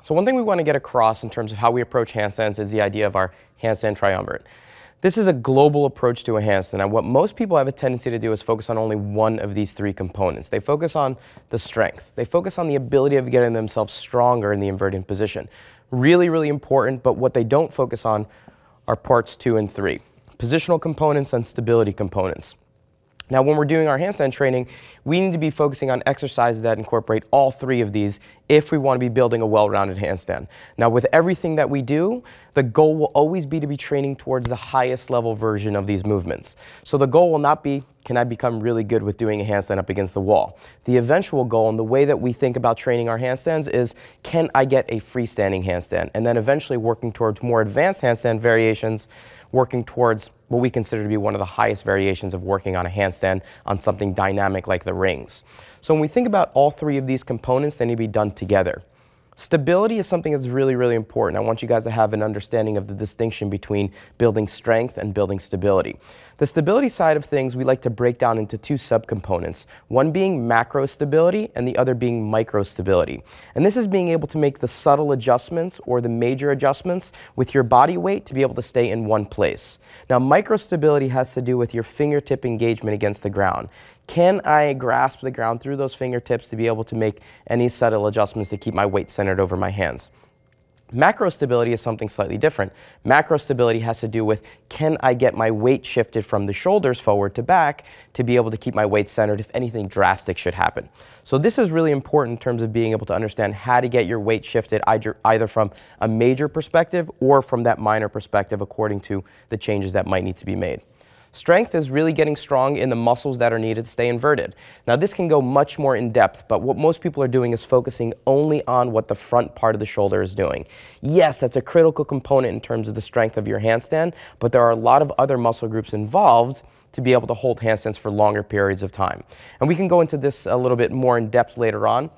So one thing we want to get across in terms of how we approach handstands is the idea of our handstand triumvirate. This is a global approach to a handstand, and what most people have a tendency to do is focus on only one of these three components. They focus on the strength. They focus on the ability of getting themselves stronger in the inverted position. Really, really important, but what they don't focus on are parts 2 and 3, positional components and stability components. Now, when we're doing our handstand training, we need to be focusing on exercises that incorporate all three of these if we want to be building a well-rounded handstand. Now, with everything that we do, the goal will always be to be training towards the highest level version of these movements. So the goal will not be, can I become really good with doing a handstand up against the wall? The eventual goal, and the way that we think about training our handstands, is can I get a freestanding handstand? And then eventually working towards more advanced handstand variations, working towards what we consider to be one of the highest variations of working on a handstand on something dynamic like the rings. So when we think about all three of these components, they need to be done together. Stability is something that's really, really important. I want you guys to have an understanding of the distinction between building strength and building stability. The stability side of things we like to break down into two subcomponents, one being macro stability and the other being micro stability. And this is being able to make the subtle adjustments or the major adjustments with your body weight to be able to stay in one place. Now, micro stability has to do with your fingertip engagement against the ground. Can I grasp the ground through those fingertips to be able to make any subtle adjustments to keep my weight centered over my hands? Macro stability is something slightly different. Macro stability has to do with, can I get my weight shifted from the shoulders forward to back to be able to keep my weight centered if anything drastic should happen. So this is really important in terms of being able to understand how to get your weight shifted either from a major perspective or from that minor perspective according to the changes that might need to be made. Strength is really getting strong in the muscles that are needed to stay inverted. Now, this can go much more in depth, but what most people are doing is focusing only on what the front part of the shoulder is doing. Yes, that's a critical component in terms of the strength of your handstand, but there are a lot of other muscle groups involved to be able to hold handstands for longer periods of time. And we can go into this a little bit more in depth later on.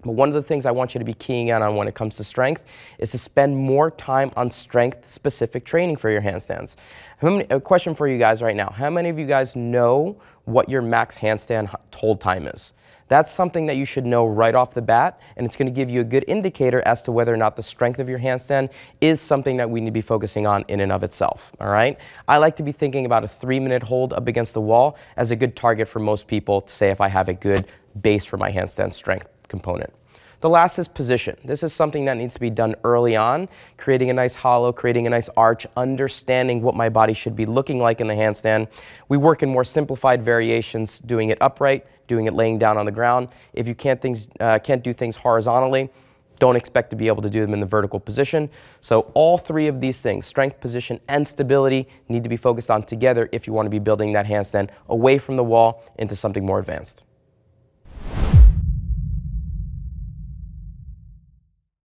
But one of the things I want you to be keying in on when it comes to strength is to spend more time on strength-specific training for your handstands. A question for you guys right now. How many of you guys know what your max handstand hold time is? That's something that you should know right off the bat, and it's going to give you a good indicator as to whether or not the strength of your handstand is something that we need to be focusing on in and of itself, all right? I like to be thinking about a 3-minute hold up against the wall as a good target for most people to say if I have a good base for my handstand strength component. The last is position. This is something that needs to be done early on, creating a nice hollow, creating a nice arch, understanding what my body should be looking like in the handstand. We work in more simplified variations, doing it upright, doing it laying down on the ground. If you can't do things horizontally, don't expect to be able to do them in the vertical position. So all three of these things, strength, position, and stability, need to be focused on together if you want to be building that handstand away from the wall into something more advanced.